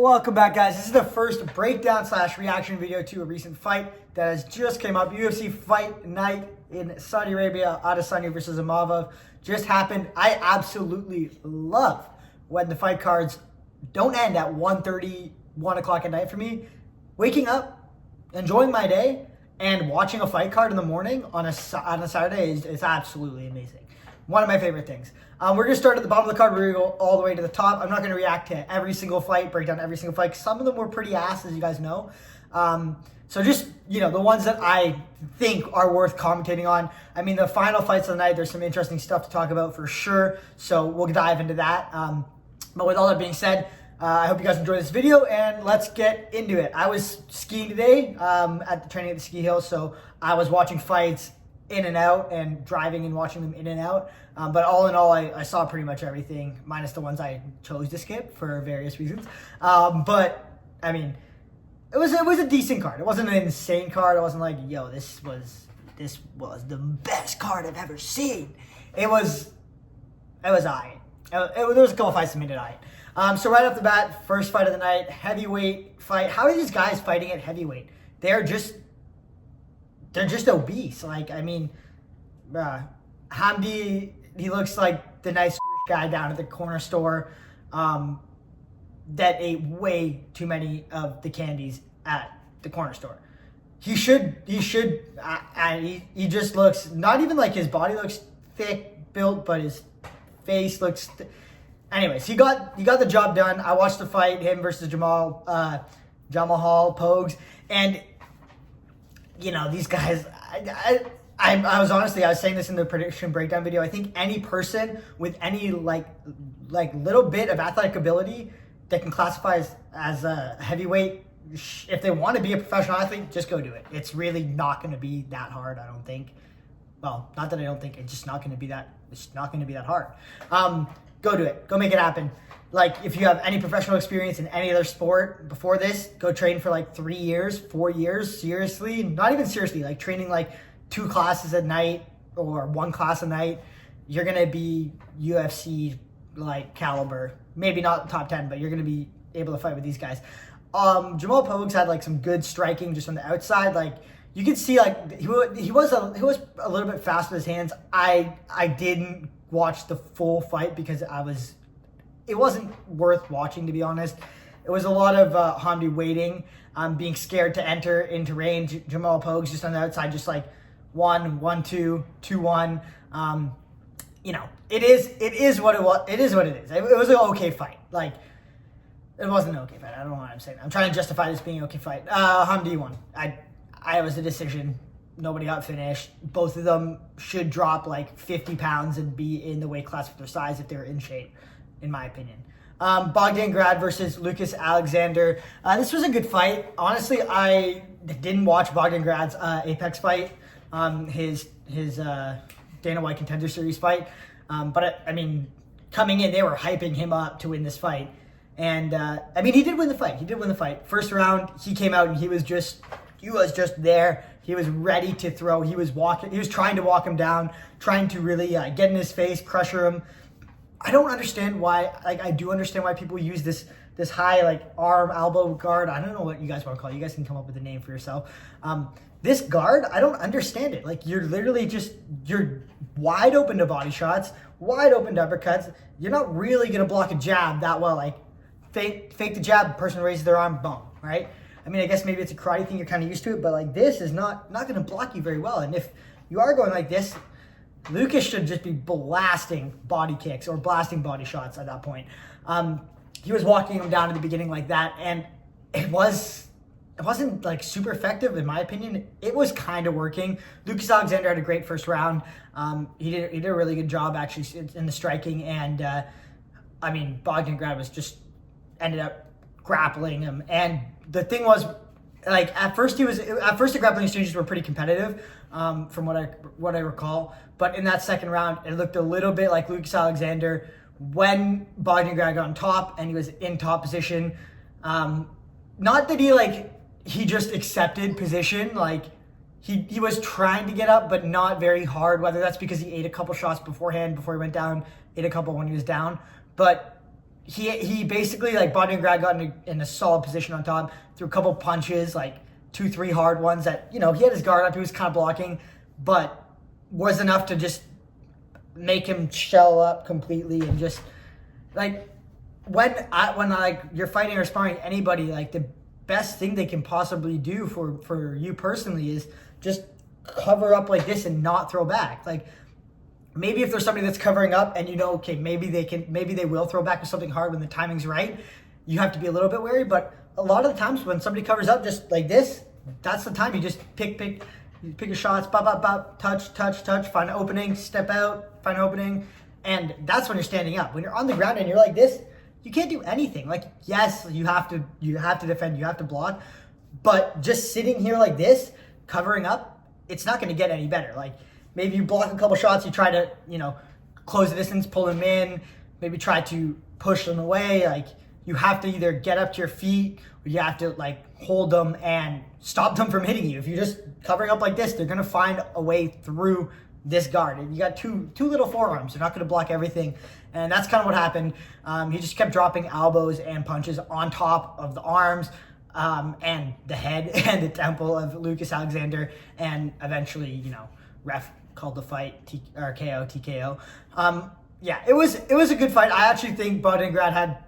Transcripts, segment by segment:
Welcome back, guys. This is the first breakdown / reaction video to a recent fight that has just came up. UFC Fight Night in Saudi Arabia. Adesanya versus Imavov just happened. I absolutely love when the fight cards don't end at 1:30, 1 o'clock at night for me. Waking up, enjoying my day, and watching a fight card in the morning on a Saturday is absolutely amazing. One of my favorite things. We're going to start at the bottom of the card. We're going to go all the way to the top. I'm not going to react to every single fight, break down every single fight. Some of them were pretty ass, as you guys know. So just, the ones that I think are worth commentating on. I mean, the final fights of the night, there's some interesting stuff to talk about for sure. So we'll dive into that. But with all that being said, I hope you guys enjoy this video, and let's get into it. I was skiing today at the training at the ski hill, so I was watching fights in and out and driving and watching them in and out. But all in all, I saw pretty much everything, minus the ones I chose to skip for various reasons. But, I mean, it was a decent card. It wasn't an insane card. It wasn't like, yo, this was the best card I've ever seen. It was aight. There was a couple fights that made it aight. So right off the bat, first fight of the night, heavyweight fight. How are these guys fighting at heavyweight? They're just obese. Like, I mean, Hamdi, he looks like the nice guy down at the corner store that ate way too many of the candies at the corner store. He just looks, not even like his body looks thick built, but his face looks anyways, he got the job done. I watched the fight, him versus Jamal Pogues, and these guys, I was saying this in the prediction breakdown video. I think any person with any like little bit of athletic ability that can classify as a heavyweight, if they want to be a professional athlete, just go do it. It's really not going to be that hard, I don't think. Well, not that I don't think, it's just not going to be that. It's not going to be that hard. Go do it. Go make it happen. Like, if you have any professional experience in any other sport before this, go train for like 3 years, 4 years, seriously. Not even seriously, like training like 2 classes a night or 1 class a night. You're going to be UFC like caliber. Maybe not top 10, but you're going to be able to fight with these guys. Jamal Pogues had like some good striking just on the outside. Like, you could see like he was a little bit fast with his hands. I didn't watch the full fight because it wasn't worth watching, to be honest. It was a lot of Hamdi waiting, being scared to enter into range. Jamal Pogues just on the outside, just like 1-1-2, 2-1. It is what it was. It is what it is. It was an okay fight. Like, it wasn't an okay fight. I don't know what I'm saying. I'm trying to justify this being an okay fight. Hamdi won. I was a decision. Nobody got finished. Both of them should drop like 50 pounds and be in the weight class for their size if they're in shape, in my opinion. Bogdan versus Lucas Alexander. This was a good fight. Honestly, I didn't watch Bogdan Grad's Apex fight, his Dana White Contender Series fight. But I mean, coming in, they were hyping him up to win this fight. And I mean, he did win the fight. First round, he came out and he was just there. He was ready to throw. He was trying to walk him down, trying to really get in his face, pressure him. I don't understand why. Like, I do understand why people use this high like arm elbow guard. I don't know what you guys want to call it. You guys can come up with a name for yourself. This guard, I don't understand it. Like, you're literally you're wide open to body shots, wide open to uppercuts. You're not really gonna block a jab that well. Like, fake the jab, person raises their arm, boom, right? I mean, I guess maybe it's a karate thing, you're kind of used to it, but like, this is not going to block you very well. And if you are going like this, Lucas should just be blasting body kicks or blasting body shots at that point. He was walking him down at the beginning like that, and it wasn't like super effective in my opinion. It was kind of working. Lucas Alexander had a great first round. He did a really good job actually in the striking, and I mean, Bogdan was just ended up grappling him. And the thing was, like, at first the grappling exchanges were pretty competitive, from what I recall. But in that second round, it looked a little bit like Lucas Alexander when Bogdan got on top and he was in top position. Not that he just accepted position. Like, he was trying to get up, but not very hard. Whether that's because he ate a couple shots beforehand before he went down, ate a couple when he was down. But he basically, like, Bodigrad got in a solid position on top, threw a couple punches, like 2-3 hard ones that, he had his guard up, he was kind of blocking, but was enough to just make him shell up completely. And just, like, when like, you're fighting or sparring anybody, like, the best thing they can possibly do for you personally is just cover up like this and not throw back. Like, maybe if there's somebody that's covering up and okay, maybe they will throw back with something hard when the timing's right, you have to be a little bit wary. But a lot of the times when somebody covers up just like this, that's the time you just pick your shots, touch, find an opening, step out, find an opening, and that's when you're standing up. When you're on the ground and you're like this, you can't do anything. Like, yes, you have to defend, you have to block, but just sitting here like this, covering up, it's not going to get any better. Like, maybe you block a couple shots, you try to, close the distance, pull them in, maybe try to push them away. Like, you have to either get up to your feet or you have to, like, hold them and stop them from hitting you. If you're just covering up like this, they're going to find a way through this guard. And you got two little forearms. They're not going to block everything. And that's kind of what happened. He just kept dropping elbows and punches on top of the arms and the head and the temple of Lucas Alexander. And eventually, ref called the fight TKO. Yeah, it was a good fight. I actually think Bodigrad had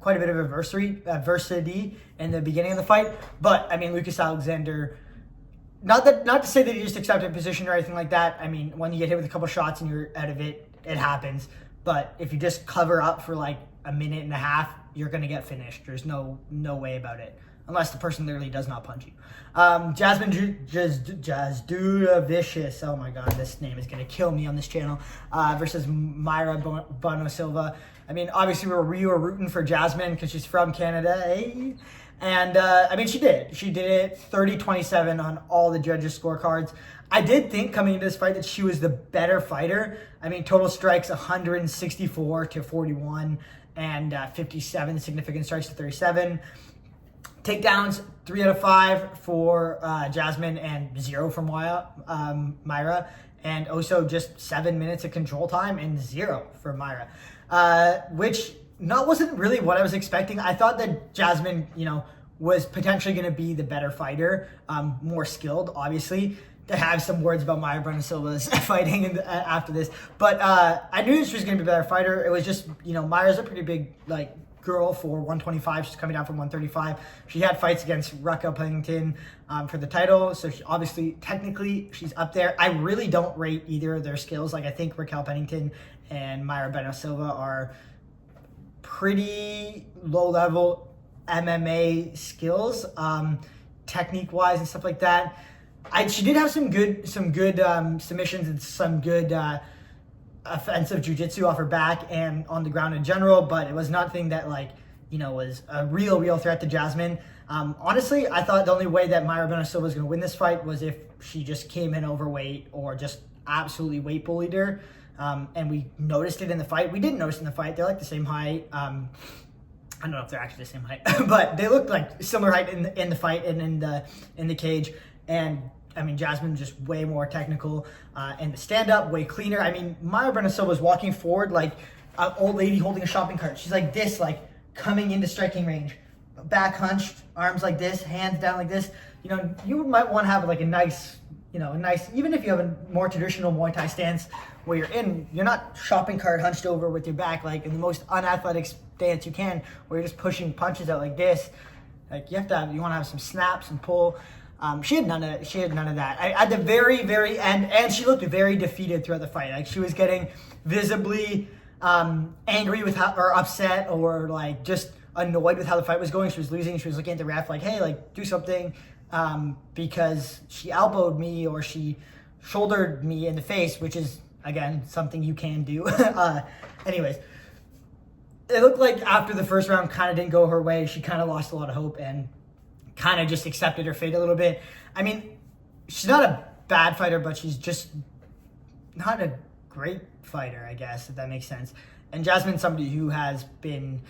quite a bit of adversity in the beginning of the fight. But I mean, Lucas Alexander, not to say that he just accepted position or anything like that. I mean, when you get hit with a couple shots and you're out of it, it happens. But if you just cover up for like a minute and a half, you're gonna get finished. There's no way about it, unless the person literally does not punch you. Jasmine Jasudavicius, oh my god, this name is going to kill me on this channel, versus Mayra Bueno Silva. I mean, obviously we were rooting for Jasmine because she's from Canada, eh? And, I mean, she did it 30-27 on all the judges' scorecards. I did think coming into this fight that she was the better fighter. I mean, total strikes 164-41 and 57 significant strikes to 37. Takedowns 3 out of 5 for Jasmine and 0 from Mayra, and also just 7 minutes of control time and 0 for Mayra, which wasn't really what I was expecting. I thought that Jasmine, was potentially going to be the better fighter, more skilled, obviously. To have some words about Mayra Bueno Silva's fighting after this, but I knew she was going to be a better fighter. It was just, Mayra's a pretty big girl for 125. She's coming down from 135. She had fights against Raquel Pennington for the title, so she, obviously, technically, she's up there. I really don't rate either of their skills. Like, I think Raquel Pennington and Mayra Bueno Silva are pretty low-level MMA skills, technique-wise and stuff like that. She did have some good submissions and some good offensive jiu-jitsu off her back and on the ground in general, but it was nothing that was a real threat to Jasmine. Honestly, I thought the only way that Mayra Bueno Silva was going to win this fight was if she just came in overweight or just absolutely weight bullied her, and we noticed it in the fight. We didn't notice in the fight. They're like the same height. I don't know if they're actually the same height, but they looked like similar height in the fight and in the cage. And I mean, Jasmine just way more technical, and the stand-up way cleaner. I mean, Mayra Bueno Silva was walking forward like an old lady holding a shopping cart. She's like this, like coming into striking range, back hunched, arms like this, hands down like this. You might want to have like a nice, even if you have a more traditional Muay Thai stance where you're not shopping cart hunched over with your back like in the most unathletic stance you can, where you're just pushing punches out like this. Like you want to have some snaps and pull. She had none of that. At the very, very end, and she looked very defeated throughout the fight. Like she was getting visibly angry with or upset or like just annoyed with how the fight was going. She was losing. She was looking at the ref like, hey, like do something, because she elbowed me or she shouldered me in the face, which is again something you can do. Anyways, it looked like after the first round kind of didn't go her way. She kind of lost a lot of hope and kind of just accepted her fate a little bit. I mean, she's not a bad fighter, but she's just not a great fighter, I guess, if that makes sense. And Jasmine's somebody who has been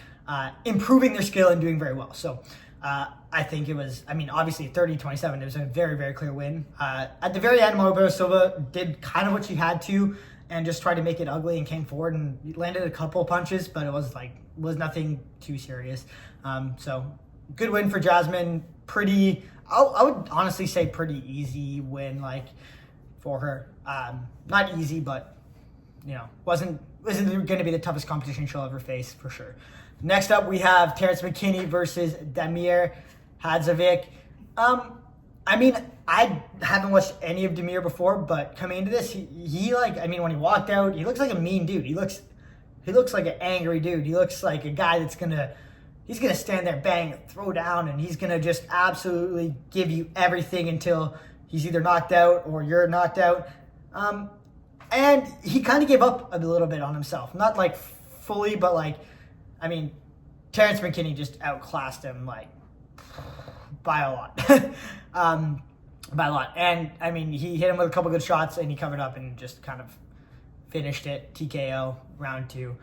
improving their skill and doing very well. So I think it was, obviously 30-27, it was a very, very clear win. At the very end, Mayra Bueno Silva did kind of what she had to and just tried to make it ugly and came forward and landed a couple punches, but it was nothing too serious. So good win for Jasmine. Pretty, I would honestly say pretty easy win for her. Not easy, but wasn't going to be the toughest competition she'll ever face for sure. Next up, we have Terrence McKinney versus Damir Hadzovic. I haven't watched any of Damir before, but coming into this, he when he walked out, he looks like a mean dude. He looks like an angry dude. He looks like a guy that's he's gonna stand there, bang, throw down, and he's gonna just absolutely give you everything until he's either knocked out or you're knocked out. And he kind of gave up a little bit on himself, not fully, but Terrence McKinney just outclassed him by a lot. By a lot. And he hit him with a couple good shots and he covered up and just kind of finished it. TKO round 2.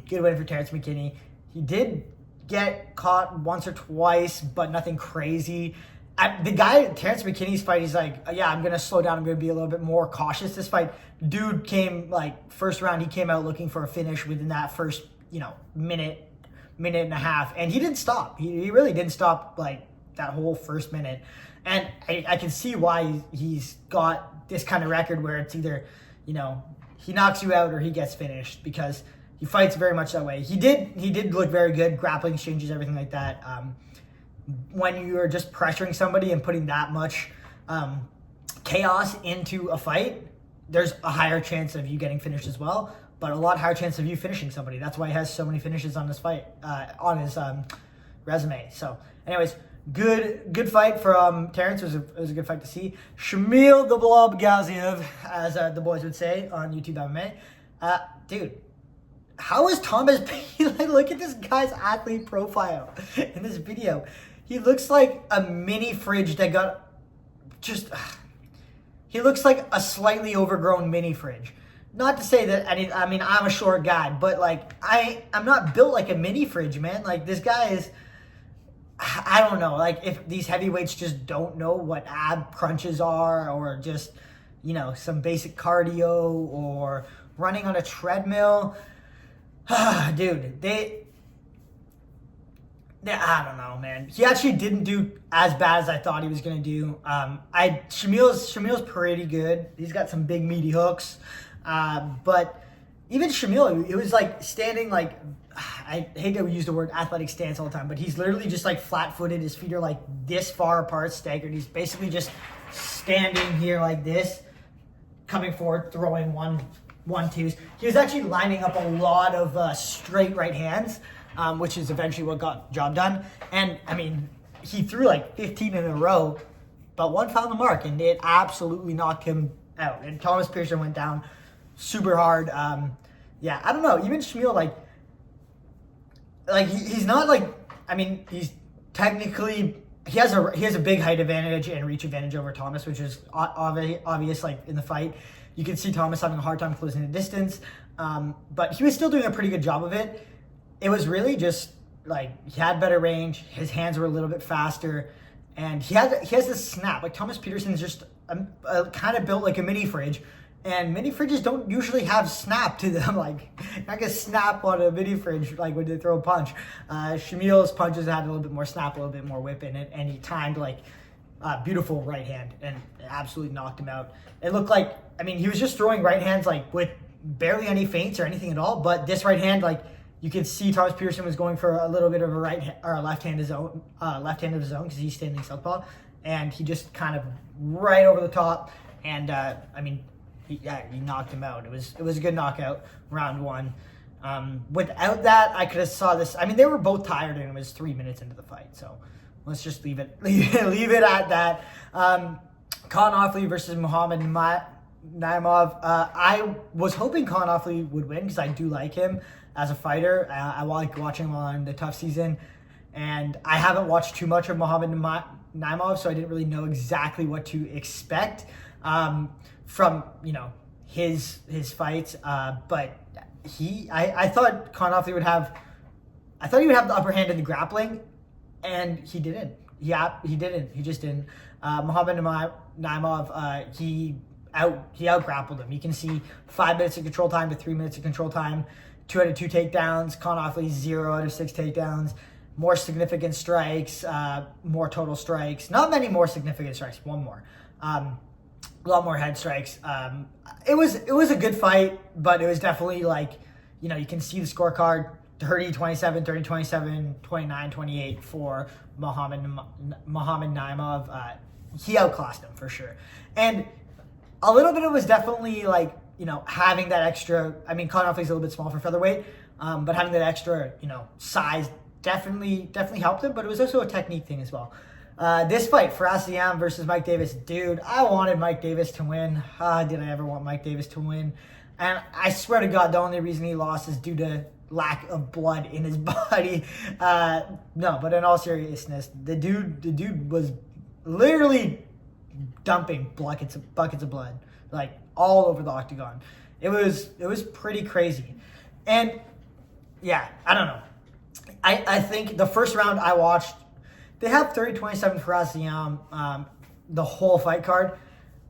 Good win for Terrence McKinney. He did get caught once or twice, but nothing crazy. The guy, Terrence McKinney's fight, he's I'm going to slow down. I'm going to be a little bit more cautious this fight. Dude came, first round, he came out looking for a finish within that first, minute and a half. And he didn't stop. He really didn't stop, that whole first minute. And I can see why he's got this kind of record where it's either, he knocks you out or he gets finished, because he fights very much that way. He did look very good, grappling exchanges, everything like that. When you're just pressuring somebody and putting that much chaos into a fight, there's a higher chance of you getting finished as well, but a lot higher chance of you finishing somebody. That's why he has so many finishes on his fight, on his resume. So, anyways, good fight from Terrence. It was a good fight to see. Shamil the Blob Gaziev, as the boys would say on YouTube MMA. Dude, how is Thomas look at this guy's athlete profile in this video. He looks like a mini fridge that got he looks like a slightly overgrown mini fridge. Not to say that I'm a short guy, but I'm not built like a mini fridge, man. This guy is, I don't know, if these heavyweights just don't know what ab crunches are, or just, some basic cardio or running on a treadmill. Dude, I don't know, man. He actually didn't do as bad as I thought he was gonna do. Shamil's pretty good. He's got some big meaty hooks, but even Shamil, it was standing I hate to use the word athletic stance all the time, but he's literally just flat-footed. His feet are this far apart, staggered. He's basically just standing here like this, coming forward, throwing one-twos. He was actually lining up a lot of straight right hands, which is eventually what got the job done. And, he threw 15 in a row, but one found the mark, and it absolutely knocked him out. And Thomas Pearson went down super hard. I don't know. Even Shamil, he's not he's technically, he has a big height advantage and reach advantage over Thomas, which is obvious in the fight. You can see Thomas having a hard time closing the distance, but he was still doing a pretty good job of it. It was really just he had better range. His hands were a little bit faster, and he has this snap. Thomas Peterson's just kind of built like a mini fridge, and mini fridges don't usually have snap to them. Not gonna snap on a mini fridge when they throw a punch. Shamil's punches had a little bit more snap, a little bit more whip in it, and he timed beautiful right hand and absolutely knocked him out. It looked he was just throwing right hands with barely any feints or anything at all, but this right hand, you could see Thomas Pearson was going for a little bit of a left hand of his own because he's standing southpaw, and he just kind of right over the top, and he knocked him out. It was a good knockout, round 1. Without that, I could have saw this. they were both tired, and it was 3 minutes into the fight, so let's just leave it at that. Khan Offley versus Muhammad Naimov. I was hoping Khan Offley would win because I do like him as a fighter. I like watching him on the Tough Season, and I haven't watched too much of Muhammad Naimov, so I didn't really know exactly what to expect from his fights. But I thought Khan Offley would have the upper hand in the grappling, and he didn't. Yeah, he didn't. He just didn't. Muhammad Naimov, he he out grappled him. You can see 5 minutes of control time to 3 minutes of control time, 2 out of 2 takedowns. Konofsky 0 out of 6 takedowns. More significant strikes, more total strikes. Not many more significant strikes. One more. A lot more head strikes. It was a good fight, but it was definitely like, you can see the scorecard: 30-27, 30-27, 29-28 for Muhammad Naimov. He outclassed him for sure. And a little bit of it was definitely like, having that extra. I mean, Konofsky's a little bit small for featherweight, but having that extra, size definitely helped him. But it was also a technique thing as well. This fight, Adesanya versus Mike Davis, dude, I wanted Mike Davis to win. Did I ever want Mike Davis to win? And I swear to God, the only reason he lost is due to lack of blood in his body. No, but in all seriousness, the dude was literally dumping buckets of blood, like all over the octagon. It was pretty crazy. And yeah, I don't know. I think the first round I watched, they have 30-27 for Adesanya, the whole fight card.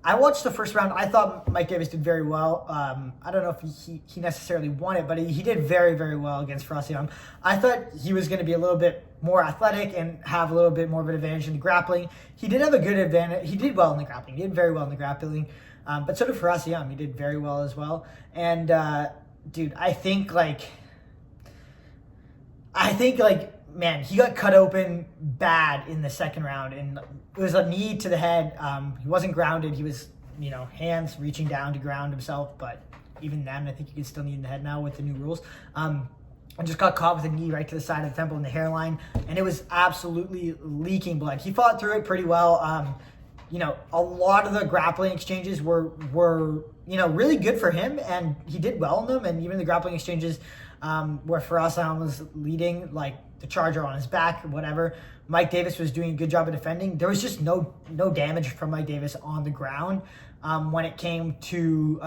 I watched the first round. I thought Mike Davis did very well. I don't know if he necessarily won it, but he did very, very well against Adesanya. I thought he was going to be a little bit more athletic and have a little bit more of an advantage in the grappling. He did have a good advantage. He did well in the grappling. He did very well in the grappling. But so did Adesanya. He did very well as well. And, dude, I think, man, he got cut open bad in the second round, and it was a knee to the head. He wasn't grounded. He was, hands reaching down to ground himself, but even then, I think you can still knee in the head now with the new rules. And just got caught with a knee right to the side of the temple and the hairline, and it was absolutely leaking blood. He fought through it pretty well. A lot of the grappling exchanges were really good for him, and he did well in them, and even the grappling exchanges where Adesanya was leading, like the charger on his back or whatever, Mike Davis was doing a good job of defending. There was just no damage from Mike Davis on the ground when it came to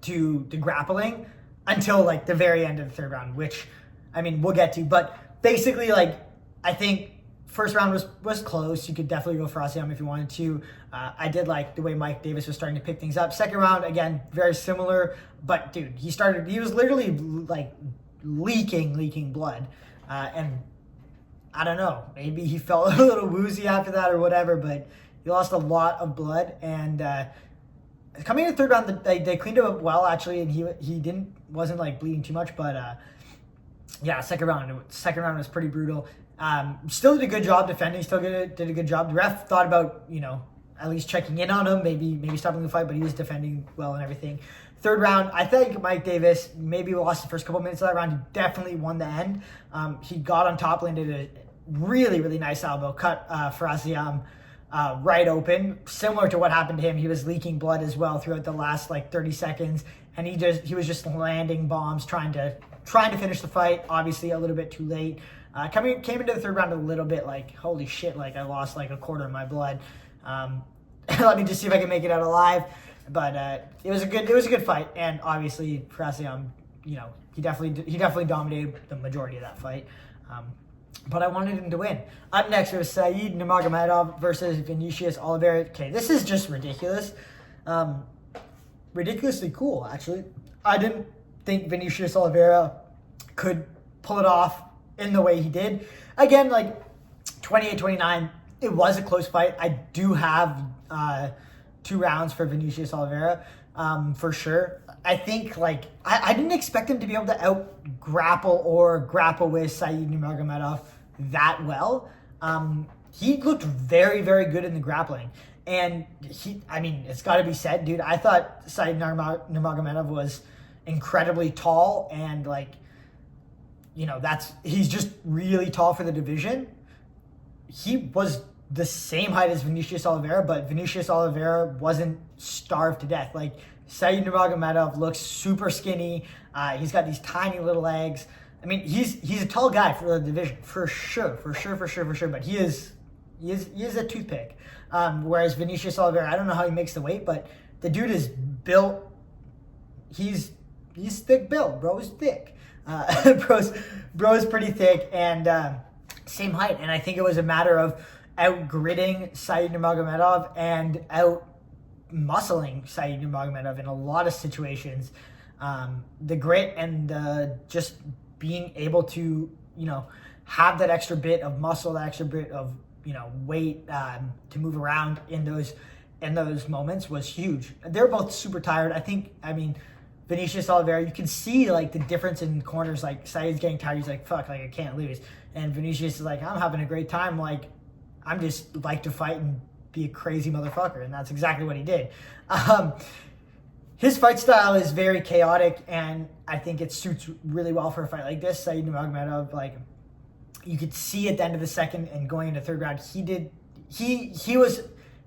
the grappling until like the very end of the third round, which I mean we'll get to. But basically, I think first round was close. You could definitely go for Adesanya if you wanted to. I did like the way Mike Davis was starting to pick things up. Second round, again, very similar. But dude, he was literally like leaking blood. And I don't know, maybe he felt a little woozy after that or whatever, but he lost a lot of blood. And coming in the third round, they cleaned him up well, actually, and he wasn't like bleeding too much. But yeah, second round was pretty brutal. Still did a good job defending. Still did a good job. The ref thought about at least checking in on him, maybe stopping the fight, but he was defending well and everything. Third round, I think Mike Davis maybe lost the first couple minutes of that round. He definitely won the end. He got on top, landed a really, really nice elbow, cut for Adesanya right open. Similar to what happened to him, he was leaking blood as well throughout the last 30 seconds, and he was just landing bombs, trying to finish the fight. Obviously, a little bit too late. Came into the third round a little bit holy shit, I lost a quarter of my blood. Let me just see if I can make it out alive. But it was a good fight, and obviously for Adesanya, he definitely dominated the majority of that fight. But I wanted him to win. Up next, it was Said Nurmagomedov versus Vinicius Oliveira. Okay, this is just ridiculous. Ridiculously cool, actually. I didn't think Vinicius Oliveira could pull it off in the way he did. Again, 28-29, it was a close fight. I do have 2 rounds for Vinicius Oliveira, for sure. I think, I didn't expect him to be able to out-grapple or grapple with Said Nurmagomedov that well. He looked very, very good in the grappling. And it's got to be said, dude, I thought Said Nurmagomedov was incredibly tall and, he's just really tall for the division. He was the same height as Vinicius Oliveira, but Vinicius Oliveira wasn't starved to death. Said Nurmagomedov looks super skinny. He's got these tiny little legs. I mean, he's a tall guy for the division, for sure. But he is a toothpick. Whereas Vinicius Oliveira, I don't know how he makes the weight, but the dude is built. He's thick built. Bro is thick. Bro's pretty thick and same height. And I think it was a matter of out-gritting Said Nurmagomedov and muscling Said Nurmagomedov in a lot of situations. The grit and just being able to, have that extra bit of muscle, that extra bit of, weight to move around in those moments was huge. They're both super tired. Vinicius Oliveira, you can see like the difference in corners. Like Said's getting tired. He's like, fuck, like I can't lose. And Vinicius is like, I'm having a great time. Like, I'm just like to fight and be a crazy motherfucker. And that's exactly what he did. His fight style is very chaotic, and I think it suits really well for a fight like this. Said Nurmagomedov, like, you could see at the end of the second and going into the third round,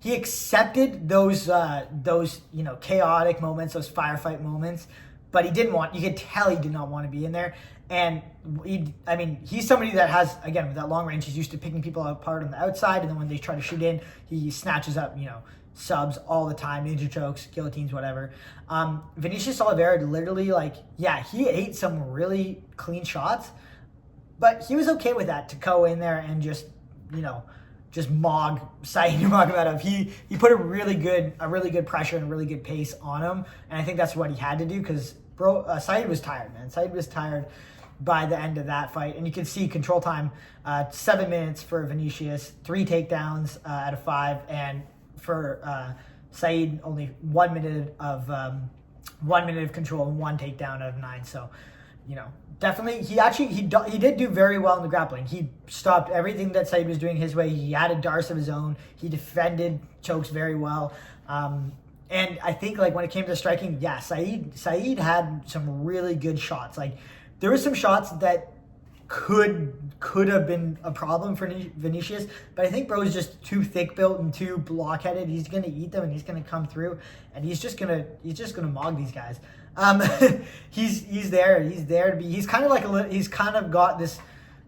he accepted those chaotic moments, those firefight moments, but you could tell he did not want to be in there. And he's somebody that has, again, with that long range, he's used to picking people apart on the outside, and then when they try to shoot in, he snatches up, subs all the time, ninja chokes, guillotines, whatever. Vinicius Oliveira literally, he ate some really clean shots, but he was okay with that, to go in there and just mog Said Nurmagomedov. He put a really good pressure and a really good pace on him, and I think that's what he had to do, because Said was tired, man. Said was tired by the end of that fight, and you can see control time, 7 minutes for Vinicius, 3 takedowns out of 5, and for Said only 1 minute of 1 minute of control and 1 takedown out of 9. So, definitely he did do very well in the grappling. He stopped everything that Said was doing his way. He added darts of his own. He defended chokes very well. And I think when it came to the striking, Said had some really good shots. Like, there were some shots that could have been a problem for Vinicius, but I think bro is just too thick built and too blockheaded. He's gonna eat them and he's gonna come through, and he's just gonna mog these guys. He's there to be. He's kind of got this,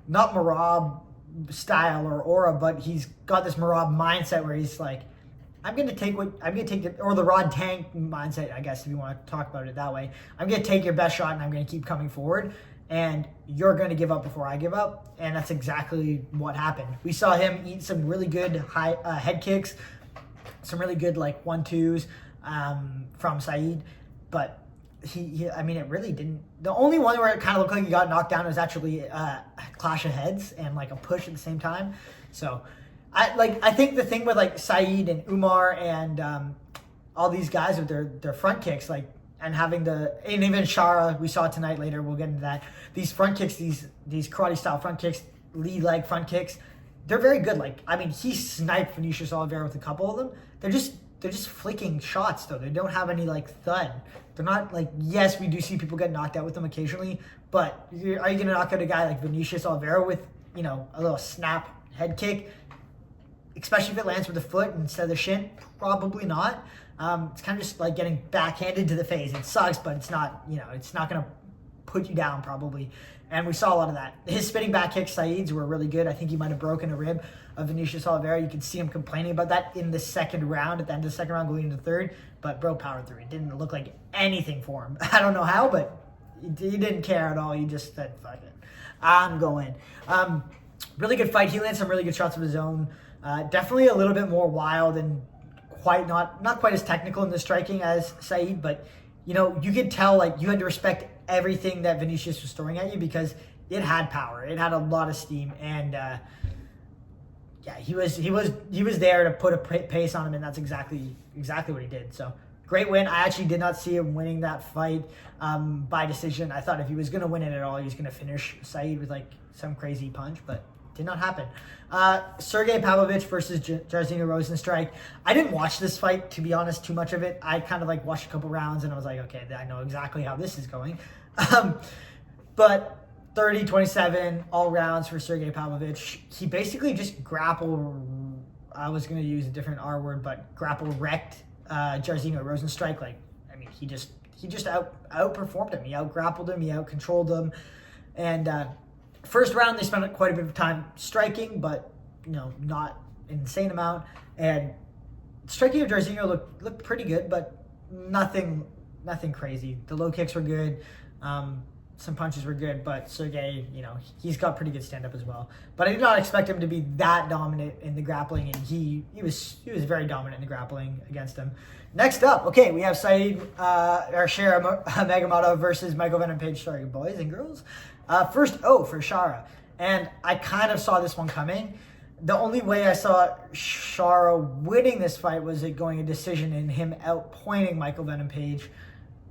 not Marab style or aura, but he's got this Marab mindset where he's like, or the Rod Tank mindset, I guess, if you want to talk about it that way. I'm going to take your best shot and I'm going to keep coming forward, and you're going to give up before I give up. And that's exactly what happened. We saw him eat some really good high head kicks, some really good 1-2s from Said, but it really didn't. The only one where it kind of looked like he got knocked down was actually a clash of heads and a push at the same time. So I think the thing with Said and Umar and all these guys with their front kicks, and having and even Shara, we saw tonight, later we'll get into that. These front kicks, these karate style front kicks, lead leg front kicks, they're very good. He sniped Vinicius Oliveira with a couple of them. They're just flicking shots though. They don't have any thud. They're not yes, we do see people get knocked out with them occasionally, but are you gonna knock out a guy like Vinicius Oliveira with a little snap head kick? Especially if it lands with the foot instead of the shin? Probably not. It's kind of just getting backhanded to the face. It sucks, but it's not, it's not going to put you down probably. And we saw a lot of that. His spinning back kicks, Said's, were really good. I think he might have broken a rib of Vinicius Oliveira. You could see him complaining about that in the second round, at the end of the second round going into the third, but bro powered through. It didn't look like anything for him. I don't know how, but he didn't care at all. He just said, fuck it, I'm going. Really good fight. He landed some really good shots of his own. Definitely a little bit more wild and not quite as technical in the striking as Said, but you could tell you had to respect everything that Vinicius was throwing at you, because it had power, it had a lot of steam, and he was there to put a pace on him, and that's exactly what he did. So great win. I actually did not see him winning that fight by decision. I thought if he was going to win it at all, he was going to finish Said with some crazy punch, but did not happen. Sergey Pavlovich versus Jairzinho Rozenstruik. I didn't watch this fight, to be honest, too much of it. I kind of watched a couple rounds and I was like, okay, I know exactly how this is going. But 30-27 all rounds for Sergey Pavlovich. He basically just grappled. I was going to use a different R word, but grapple wrecked Jairzinho Rozenstruik. He just outperformed him. He out-grappled him. He out-controlled him. And first round, they spent quite a bit of time striking, but not an insane amount. And striking of Jairzinho looked pretty good, but nothing crazy. The low kicks were good. some punches were good, but Sergey, he's got pretty good stand-up as well. But I did not expect him to be that dominant in the grappling, and he was very dominant in the grappling against him. Next up, okay, we have Saeed Shara Magomedov versus Michael Venom Page. Sorry, boys and girls. First, for Shara. And I kind of saw this one coming. The only way I saw Shara winning this fight was it going a decision and him outpointing Michael Venom Page.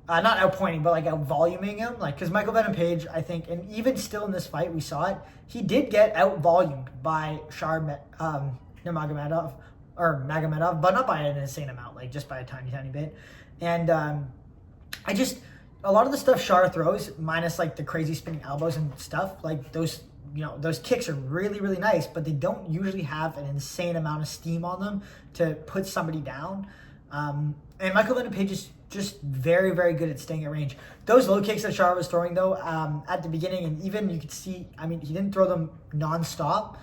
Not outpointing, but like out-voluming him. Because Michael Venom Page, I think, and even still in this fight, we saw it, he did get out-volumed by Shara Magomedov, but not by an insane amount, just by a tiny, tiny bit. And a lot of the stuff Shara throws, minus the crazy spinning elbows and stuff, those kicks are really, really nice, but they don't usually have an insane amount of steam on them to put somebody down. And Michael Venom Page is just very, very good at staying at range. Those low kicks that Shara was throwing, though, at the beginning, and even you could see, he didn't throw them nonstop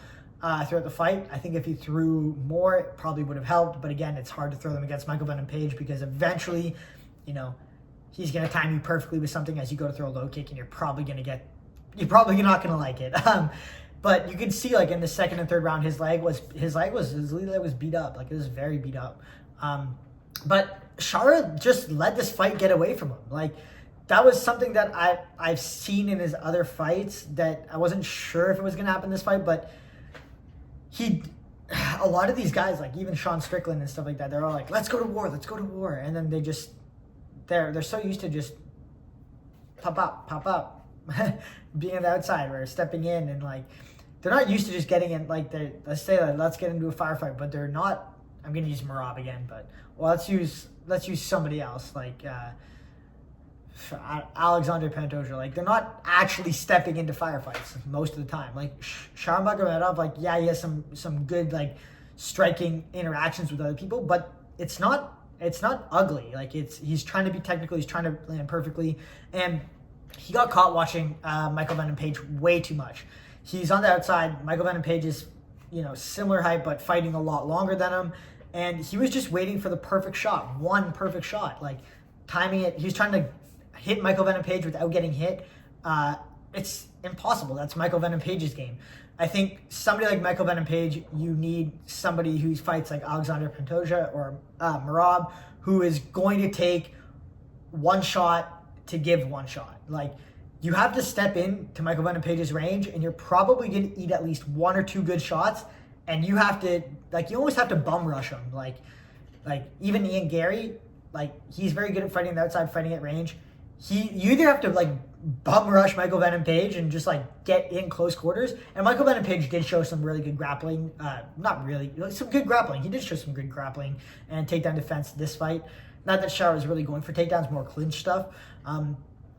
throughout the fight. I think if he threw more, it probably would have helped. But again, it's hard to throw them against Michael Venom Page because eventually, he's going to time you perfectly with something as you go to throw a low kick, and you're probably not going to like it. But you could see, in the second and third round, his lead leg was beat up. It was very beat up. But Shara just let this fight get away from him. That was something that I've seen in his other fights that I wasn't sure if it was going to happen in this fight, but a lot of these guys, even Sean Strickland and stuff like that, they're all like, let's go to war. And then they're so used to just pop up, being on the outside or stepping in, and they're not used to just getting in, let's get into a firefight, but they're not. I'm going to use Marab again, but let's use somebody else, Alexander Pantoja. They're not actually stepping into firefights most of the time. Shara Magomedov, he has some good striking interactions with other people, but it's not ugly. He's trying to be technical, he's trying to land perfectly, and he got caught watching Michael Venom Page way too much. He's on the outside. Michael Venom Page is similar height, but fighting a lot longer than him. And he was just waiting for the perfect shot, one perfect shot, timing it. He was trying to hit Michael Venom Page without getting hit. It's impossible. That's Michael Venom Page's game. I think somebody like Michael Venom Page, you need somebody who fights like Alexander Pantoja or Marab, who is going to take one shot to give one shot. You have to step in to Michael Venom Page's range, and you're probably going to eat at least one or two good shots. And you have to, you almost have to bum rush him. Even Ian Gary, he's very good at fighting the outside, fighting at range. You either have to, bum rush Michael Venom Page and just, get in close quarters. And Michael Venom Page did show some really good grappling. Not really, some good grappling. He did show some good grappling and takedown defense this fight. Not that Shara was really going for takedowns, more clinch stuff.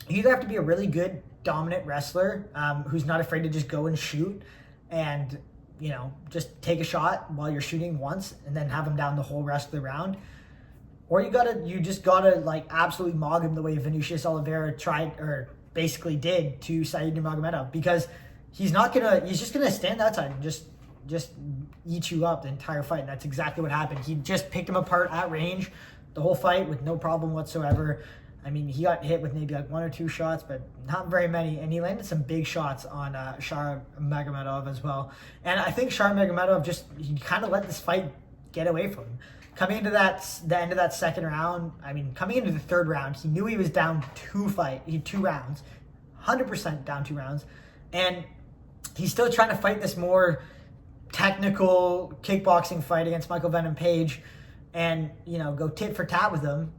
You either have to be a really good, dominant wrestler who's not afraid to just go and shoot and just take a shot while you're shooting once and then have him down the whole rest of the round. Or you just gotta absolutely mog him the way Vinicius Oliveira tried or basically did to Saeed Nurmagomedov, because he's just gonna stand outside and just eat you up the entire fight. And that's exactly what happened. He just picked him apart at range the whole fight with no problem whatsoever. He got hit with maybe one or two shots, but not very many. And he landed some big shots on Shara Magomedov as well. And I think Shara Magomedov he kind of let this fight get away from him. Coming into the end of that second round, coming into the third round, he knew he was down two rounds, 100% down 2 rounds. And he's still trying to fight this more technical kickboxing fight against Michael Venom Page and, go tit for tat with him.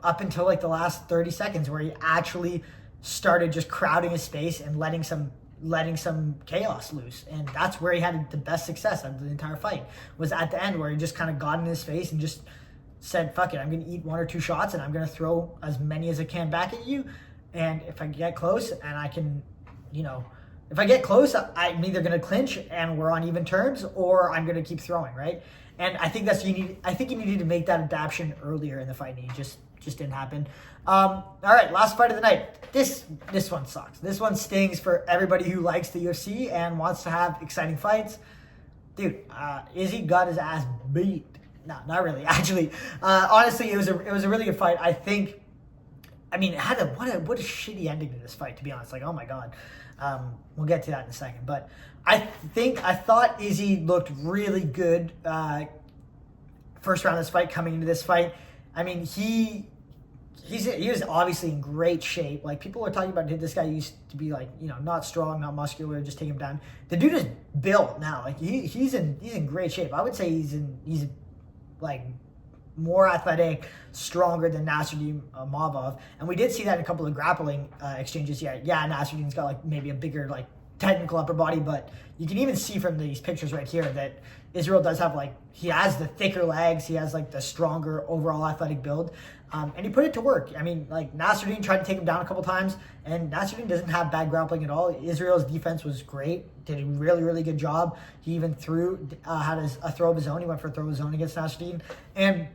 Up until the last 30 seconds where he actually started just crowding his space and letting some chaos loose. And that's where he had the best success of the entire fight, was at the end where he just kind of got in his face and just said, fuck it, I'm going to eat 1 or 2 shots and I'm going to throw as many as I can back at you. And if I get close and I can, if I get close, I'm either going to clinch and we're on even terms, or I'm going to keep throwing, right? And I think I think you needed to make that adaptation earlier in the fight, and he just didn't happen. All right, last fight of the night. This one sucks. This one stings for everybody who likes the UFC and wants to have exciting fights. Dude, Izzy got his ass beat. No, not really. Actually, honestly, it was a really good fight. I think I mean, it had what a shitty ending to this fight, to be honest. Like, oh my god. We'll get to that in a second. But I thought Izzy looked really good first round of this fight, coming into this fight. I mean, he was obviously in great shape. Like, people are talking about this guy used to be like, not strong, not muscular, just take him down. The dude is built now. Like, he's in great shape. I would say he's like more athletic, stronger than Nasruddin Imavov. And we did see that in a couple of grappling exchanges. Yeah, Nasruddin's got like maybe a bigger like technical upper body, but you can even see from these pictures right here that Isreal does have like, he has the thicker legs, he has like the stronger overall athletic build, and he put it to work. I mean, like, Nasruddin tried to take him down a couple times, and Nasruddin doesn't have bad grappling at all. Israel's defense was great, did a really, really good job. He even had a throw of his own. He went for a throw of his own against Nasruddin. And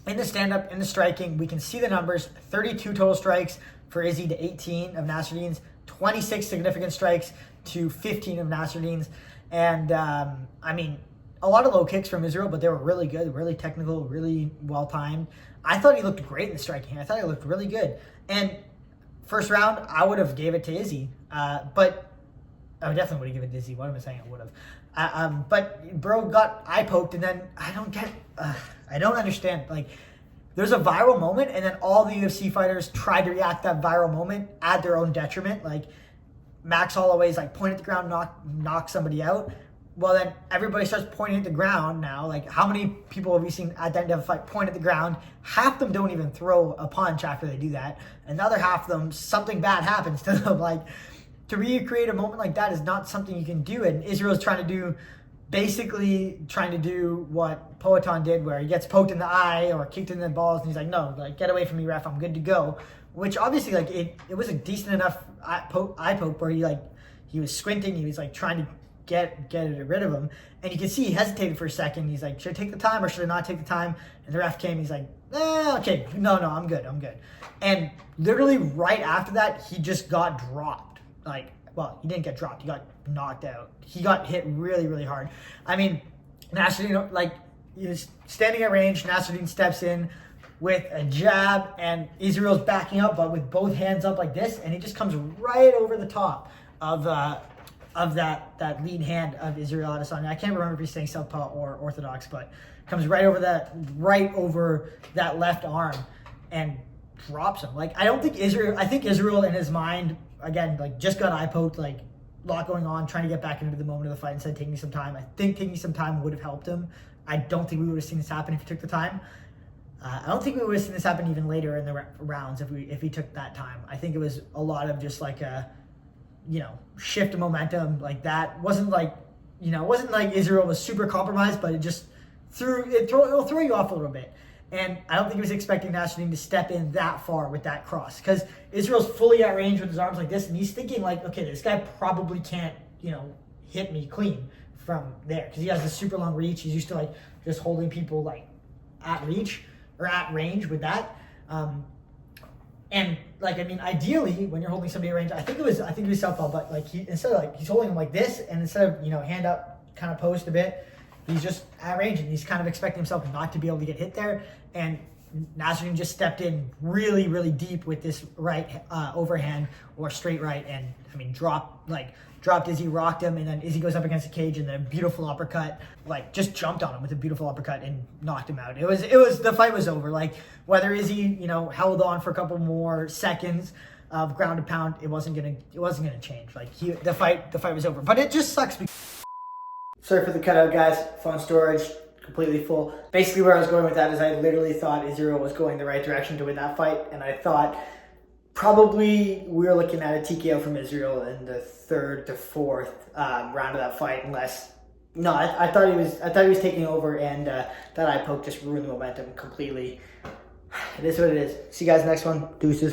in the stand-up, in the striking, we can see the numbers: 32 total strikes for Izzy to 18 of Nasruddin's, 26 significant strikes to 15 of Nasruddin's. And, I mean, a lot of low kicks from Isreal, but they were really good, really technical, really well-timed. I thought he looked great in the striking. I thought he looked really good. And first round, I would have gave it to Izzy. But I definitely would have given it to Izzy. What am I saying? I would have. But bro got eye poked, and then I don't understand. Like, there's a viral moment, and then all the UFC fighters tried to react to that viral moment at their own detriment. Like, Max Holloway's like, point at the ground, knock somebody out. Well, then everybody starts pointing at the ground now. Like, how many people have we seen at the end of a fight point at the ground? Half of them don't even throw a punch after they do that. Another half of them, something bad happens to them. Like, to recreate a moment like that is not something you can do. And Israel's trying to do what Poatan did, where he gets poked in the eye or kicked in the balls, and he's like, no, like, get away from me, ref, I'm good to go. Which obviously, like, it was a decent enough eye poke where he was squinting, he was like trying to get rid of him, and you can see he hesitated for a second. He's like, should I take the time or should I not take the time? And the ref came, he's like, okay, no, I'm good. And literally right after that, he just got dropped. Like, well, he didn't get dropped, he got knocked out. He got hit really, really hard. I mean, Nasruddin, like, he was standing at range, Nasruddin steps in with a jab, and Israel's backing up, but with both hands up like this, and he just comes right over the top of that lead hand of Isreal Adesanya. I can't remember if he's saying southpaw or orthodox, but comes right over that left arm and drops him. Like, I think Isreal in his mind, again, like, just got eye poked, like, a lot going on, trying to get back into the moment of the fight instead of taking some time. I think taking some time would have helped him. I don't think we would have seen this happen if he took the time. I don't think we would have seen this happen even later in the rounds if he took that time. I think it was a lot of just like a, shift of momentum like that. It wasn't like Israel was super compromised, but it'll throw you off a little bit. And I don't think he was expecting Nasruddin to step in that far with that cross, because Israel's fully at range with his arms like this, and he's thinking like, okay, this guy probably can't, hit me clean from there, because he has this super long reach. He's used to like just holding people like at reach or at range with that. And like, I mean, ideally, when you're holding somebody at range, I think it was southpaw, but like he's holding him like this, and instead of hand up, kind of post a bit, he's just at range, and he's kind of expecting himself not to be able to get hit there. And Nasruddin just stepped in really, really deep with this right overhand or straight right, and I mean dropped Izzy, rocked him, and then Izzy goes up against the cage, and then a beautiful uppercut, like just jumped on him with a beautiful uppercut and knocked him out. It was the fight was over. Like, whether Izzy held on for a couple more seconds of ground and pound, it wasn't gonna change. Like, the fight was over. But it just sucks. Sorry for the cutout, guys. Phone storage completely full. Basically, where I was going with that is I literally thought Israel was going the right direction to win that fight, and I thought probably we were looking at a TKO from Israel in the third to fourth round of that fight, I thought he was taking over, and that eye poke just ruined the momentum completely. It is what it is. See you guys next one. Deuces.